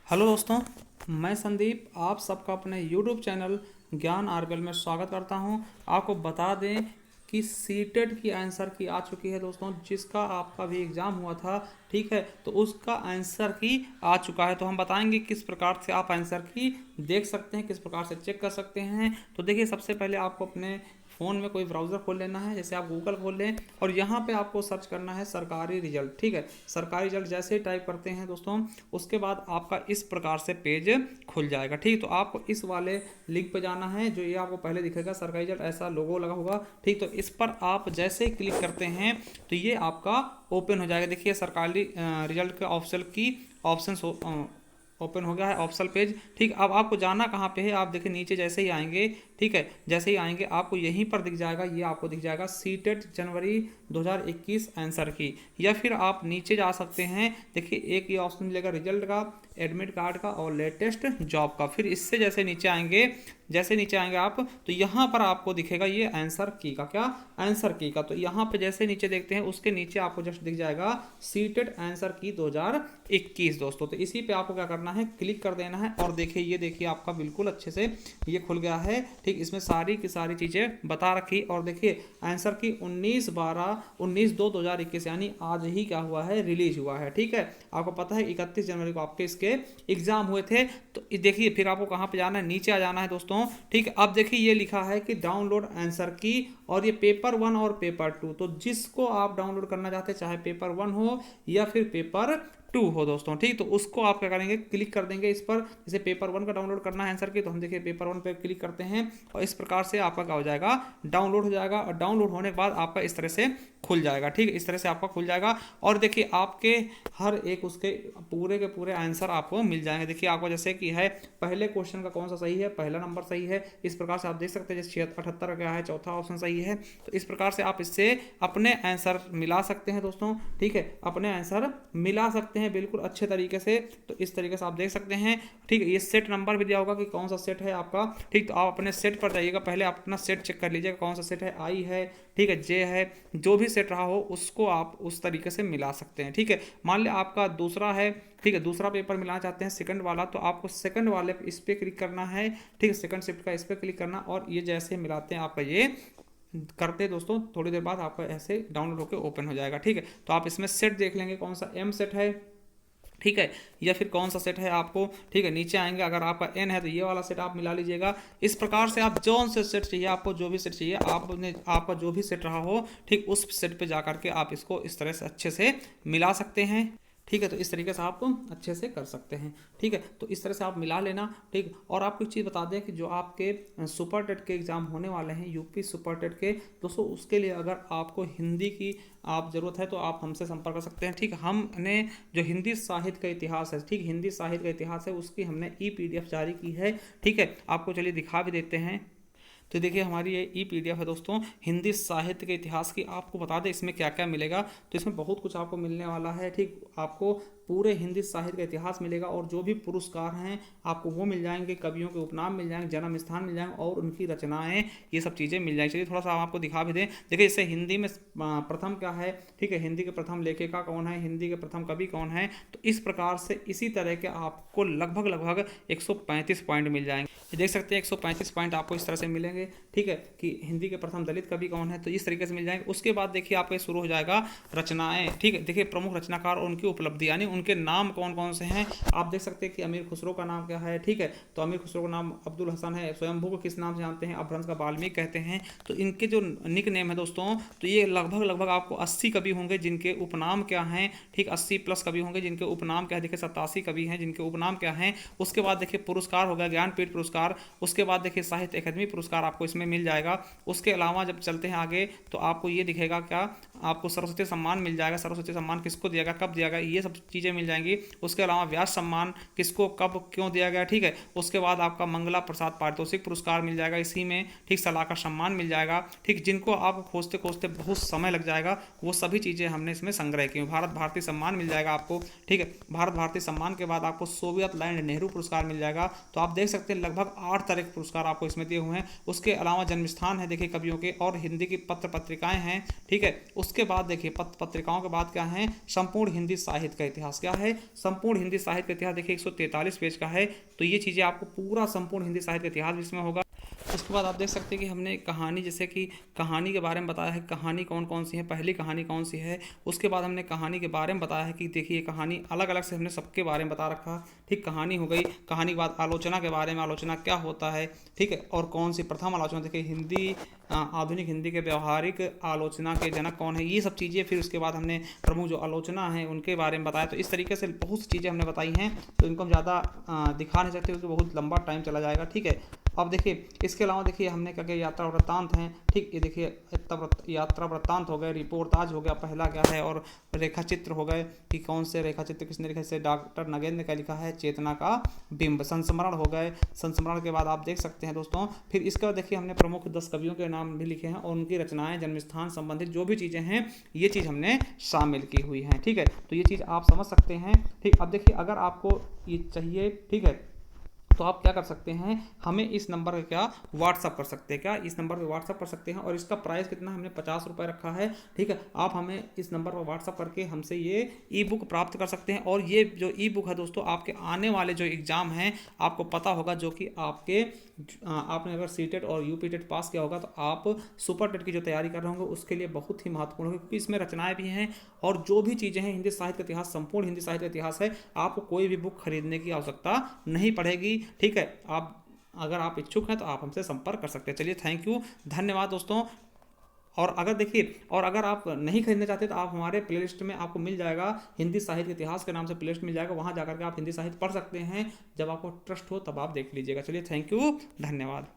Hello दोस्तों, मैं संदीप आप सबका अपने यूट्यूब चैनल ज्ञान आरगल में स्वागत करता हूं। आपको बता दें कि सीटेट की आंसर की आ चुकी है दोस्तों, जिसका आपका भी एग्ज़ाम हुआ था। ठीक है, तो उसका आंसर की आ चुका है। तो हम बताएंगे किस प्रकार से आप आंसर की देख सकते हैं, किस प्रकार से चेक कर सकते हैं। तो देखिए, सबसे पहले आपको अपने फ़ोन में कोई ब्राउज़र खोल लेना है, जैसे आप गूगल खोल लें और यहाँ पे आपको सर्च करना है सरकारी रिजल्ट। ठीक है, सरकारी रिजल्ट जैसे ही टाइप करते हैं दोस्तों, उसके बाद आपका इस प्रकार से पेज खुल जाएगा। ठीक, तो आपको इस वाले लिंक पे जाना है, जो ये आपको पहले दिखेगा सरकारी रिजल्ट, ऐसा लोगो लगा होगा। ठीक, तो इस पर आप जैसे ही क्लिक करते हैं तो ये आपका ओपन हो जाएगा। देखिए, सरकारी रिजल्ट के ऑप्शन की ऑप्शन ओपन हो गया है, ऑप्शनल पेज। ठीक, अब आपको जाना कहाँ पे है, आप देखिए नीचे जैसे ही आएंगे, ठीक है, जैसे ही आएंगे आपको यहीं पर दिख जाएगा, ये आपको दिख जाएगा सीटेट जनवरी 2021 आंसर की। या फिर आप नीचे जा सकते हैं, देखिए एक ये ऑप्शन मिलेगा रिजल्ट का, एडमिट कार्ड का और लेटेस्ट जॉब का। फिर इससे जैसे नीचे आएंगे, जैसे नीचे आएंगे आप, तो यहाँ पर आपको दिखेगा ये आंसर की का, क्या आंसर की का। तो यहाँ पे जैसे नीचे देखते हैं, उसके नीचे आपको जस्ट दिख जाएगा सीटेट आंसर की 2021 दोस्तों। तो इसी पे आपको क्या करना है, क्लिक कर देना है। और देखिए, ये देखिए आपका बिल्कुल अच्छे से ये खुल गया है। ठीक, इसमें सारी की सारी चीज़ें बता रखी। और देखिए आंसर की 19/2/2021 यानी आज ही क्या हुआ है, रिलीज हुआ है। ठीक है, आपको पता है 31 जनवरी को आपके इसके एग्जाम हुए थे। तो देखिए फिर आपको कहाँ पे जाना है, नीचे आ जाना है दोस्तों। ठीक है, अब देखिए ये लिखा है कि डाउनलोड आंसर की, और ये पेपर 1 और पेपर 2। तो जिसको आप डाउनलोड करना चाहते हैं, चाहे पेपर 1 हो या फिर पेपर 2 हो दोस्तों, ठीक, तो उसको आप क्या करेंगे, क्लिक कर देंगे इस पर। जैसे पेपर 1 का डाउनलोड करना है आंसर की, तो हम देखिए पेपर 1 पे क्लिक करते हैं और इस प्रकार से आपका क्या हो जाएगा, डाउनलोड हो जाएगा। और डाउनलोड होने के बाद आपका इस तरह से खुल जाएगा। ठीक, इस तरह से आपका खुल जाएगा। और देखिए आपके हर एक उसके पूरे के पूरे आंसर आपको मिल जाएंगे। देखिए आपको जैसे कि है पहले क्वेश्चन का कौन सा सही है, पहला नंबर सही है, इस प्रकार से आप देख सकते हैं। जैसे 78 का क्या है, चौथा ऑप्शन सही है। तो इस प्रकार से आप इससे अपने आंसर मिला सकते हैं दोस्तों। ठीक है, अपने आंसर मिला सकते हैं बिल्कुल अच्छे तरीके से। तो इस तरीके से आप देख सकते हैं। ठीक है, ये सेट नंबर भी दिया होगा कि कौन सा सेट है आपका। ठीक, तो आप अपने सेट पर जाइएगा, पहले आप अपना सेट चेक कर लीजिएगा कौन सा सेट है, आई है, ठीक है, जे है, जो भी सेट रहा हो उसको आप उस तरीके से मिला सकते हैं। ठीक है, मान लिया आपका दूसरा है, ठीक है, दूसरा पेपर मिलाना चाहते हैं सेकंड वाला, तो आपको सेकंड वाले इस पे क्लिक करना है। ठीक है, सेकंड शिफ्ट का इस पे क्लिक करना, और ये जैसे मिलाते हैं आपका ये करते हैं दोस्तों, थोड़ी देर बाद आपका ऐसे डाउनलोड होकर ओपन हो जाएगा। ठीक है, तो आप इसमें सेट देख लेंगे कौन सा एम सेट है, ठीक है, या फिर कौन सा सेट है आपको। ठीक है, नीचे आएंगे, अगर आपका एन है तो ये वाला सेट आप मिला लीजिएगा। इस प्रकार से आप जो से सेट चाहिए, आपको जो भी सेट चाहिए, आपने आपका जो भी सेट रहा हो, ठीक, उस सेट पे जा करके आप इसको इस तरह से अच्छे से मिला सकते हैं। ठीक है, तो इस तरीके से आप अच्छे से कर सकते हैं। ठीक है, तो इस तरह से आप मिला लेना। ठीक, और आपको एक चीज़ बता दें कि जो आपके सुपर टेट के एग्ज़ाम होने वाले हैं, यूपी सुपर टेट के दोस्तों, उसके लिए अगर आपको हिंदी की आप ज़रूरत है तो आप हमसे संपर्क कर सकते हैं। ठीक, हमने जो हिंदी साहित्य का इतिहास है, ठीक, हिंदी साहित्य का इतिहास है, उसकी हमने PDF जारी की है। ठीक है, आपको चलिए दिखा भी देते हैं। तो देखिए हमारी ये PDF है दोस्तों, हिंदी साहित्य के इतिहास की। आपको बता दें इसमें क्या क्या मिलेगा, तो इसमें बहुत कुछ आपको मिलने वाला है। ठीक, आपको पूरे हिंदी साहित्य का इतिहास मिलेगा, और जो भी पुरस्कार हैं आपको वो मिल जाएंगे, कवियों के उपनाम मिल जाएंगे, जन्म स्थान मिल जाएंगे, और उनकी रचनाएं, ये सब चीज़ें मिल जाएंगी। चलिए थोड़ा सा आपको दिखा भी दें। देखिए इससे हिंदी में प्रथम क्या है, ठीक है, हिंदी के प्रथम लेखिका कौन है, हिंदी के प्रथम कवि कौन है। तो इस प्रकार से इसी तरह के आपको लगभग 135 पॉइंट मिल जाएंगे। ये देख सकते हैं 135 पॉइंट आपको इस तरह से मिलेंगे। ठीक है, कि हिंदी के प्रथम दलित कवि कौन है, तो इस तरीके से मिल जाएंगे। उसके बाद देखिए आपके शुरू हो जाएगा रचनाएं। ठीक है, देखिए प्रमुख रचनाकार और उनकी उपलब्धि, यानी उनके नाम कौन कौन से हैं। आप देख सकते हैं कि अमीर खुसरो का नाम क्या है। ठीक है, तो अमीर खुसरो का नाम अब्दुल हसन है। स्वयंभू को किस नाम से जानते हैं, अपभ्रंश का वाल्मीकि कहते हैं। तो इनके जो निक नेम है दोस्तों, तो ये लगभग आपको 80 कवि होंगे जिनके उपनाम क्या हैं। ठीक, 80+ कवि होंगे जिनके उपनाम क्या है। देखिए 87 कवि हैं जिनके उपनाम क्या हैं। उसके बाद देखिए पुरस्कार हो गया ज्ञानपीठ पुरस्कार। उसके बाद देखिए साहित्य अकादमी पुरस्कार आपको इसमें मिल जाएगा। उसके अलावा जब चलते हैं आगे, तो आपको ये दिखेगा क्या, आपको सरस्वती सम्मान मिल जाएगा। सरस्वती सम्मान किसको दिया गया, कब दिया गया, ये सब चीज़ें मिल जाएंगी। उसके अलावा व्यास सम्मान किसको कब क्यों दिया गया। ठीक है, उसके बाद आपका मंगला प्रसाद पारितोषिक पुरस्कार मिल जाएगा इसी में। ठीक, सलाहकार सम्मान मिल जाएगा। ठीक, जिनको आप खोजते खोजते बहुत समय लग जाएगा, वो सभी चीज़ें हमने इसमें संग्रह की। भारत भारती सम्मान मिल जाएगा आपको। ठीक है, भारत भारती सम्मान के बाद आपको सोवियत लैंड नेहरू पुरस्कार मिल जाएगा। तो आप देख सकते हैं लगभग 8 तरह के पुरस्कार आपको इसमें दिए हुए हैं। उसके अलावा जन्म स्थान है देखिए कवियों के, और हिंदी की पत्र पत्रिकाएं हैं। ठीक है, उसके बाद देखिए पत्र पत्रिकाओं के बाद क्या है, संपूर्ण हिंदी साहित्य का इतिहास। इतिहास क्या है, संपूर्ण हिंदी साहित्य का इतिहास देखिए 143 पेज का है। तो ये चीज़ें आपको पूरा संपूर्ण हिंदी साहित्य का इतिहास इसमें होगा। उसके बाद आप देख सकते हैं कि हमने कहानी, जैसे कि कहानी के बारे में बताया है, कहानी कौन कौन सी है, पहली कहानी कौन सी है। उसके बाद हमने कहानी के बारे में बताया है कि देखिए कहानी अलग अलग से हमने सबके बारे में बता रखा। ठीक, कहानी हो गई। कहानी के बाद आलोचना के बारे में, आलोचना क्या होता है, ठीक है, और कौन सी प्रथम आलोचना, देखिए हिंदी आधुनिक हिंदी के व्यवहारिक आलोचना के जनक कौन है, ये सब चीज़ें। फिर उसके बाद हमने प्रमुख जो आलोचना है उनके बारे में बताया। तो इस तरीके से बहुत सी चीज़ें हमने बताई हैं, तो इनको हम ज़्यादा दिखा नहीं सकते क्योंकि बहुत लंबा टाइम चला जाएगा। ठीक है, अब देखिए इसके अलावा देखिए हमने क्या किया, यात्रा वृत्तांत हैं। ठीक, ये देखिए यात्रा वृत्तांत हो गए, रिपोर्टाज हो गया, पहला क्या है, और रेखा चित्र हो गए कि कौन से रेखा चित्र किसने लिखा, जैसे डॉक्टर नगेंद्र का लिखा है चेतना का बिंब। संस्मरण हो गए, संस्मरण के बाद आप देख सकते हैं दोस्तों। फिर इसके बाद देखिए हमने प्रमुख 10 कवियों के नाम भी लिखे हैं और उनकी रचनाएं, जन्मस्थान संबंधित जो भी चीज़ें हैं ये चीज़ हमने शामिल की हुई हैं। ठीक है, तो ये चीज़ आप समझ सकते हैं। ठीक, अब देखिए अगर आपको ये चाहिए, ठीक है, तो आप क्या कर सकते हैं, हमें इस नंबर पे क्या व्हाट्सअप कर सकते हैं, क्या इस नंबर पे व्हाट्सअप कर सकते हैं। और इसका प्राइस कितना, हमने 50 रुपये रखा है। ठीक है, आप हमें इस नंबर पर व्हाट्सअप करके हमसे ये ई बुक प्राप्त कर सकते हैं। और ये जो ई बुक है दोस्तों, आपके आने वाले जो एग्ज़ाम हैं आपको पता होगा, जो कि आपके आपने अगर सीटेट और यूपीटेट पास किया होगा तो आप सुपर टेट की जो तैयारी कर रहे होंगे उसके लिए बहुत ही महत्वपूर्ण होगी, क्योंकि इसमें रचनाएं भी हैं और जो भी चीज़ें हैं हिंदी साहित्य का इतिहास, संपूर्ण हिंदी साहित्य का इतिहास है। आपको कोई भी बुक खरीदने की आवश्यकता नहीं पड़ेगी। ठीक है, आप अगर आप इच्छुक हैं तो आप हमसे संपर्क कर सकते हैं। चलिए, थैंक यू, धन्यवाद दोस्तों। और अगर देखिए, और अगर आप नहीं खरीदना चाहते तो आप हमारे प्लेलिस्ट में आपको मिल जाएगा, हिंदी साहित्य इतिहास के नाम से प्लेलिस्ट मिल जाएगा, वहाँ जाकर के आप हिंदी साहित्य पढ़ सकते हैं। जब आपको ट्रस्ट हो तब आप देख लीजिएगा। चलिए, थैंक यू, धन्यवाद।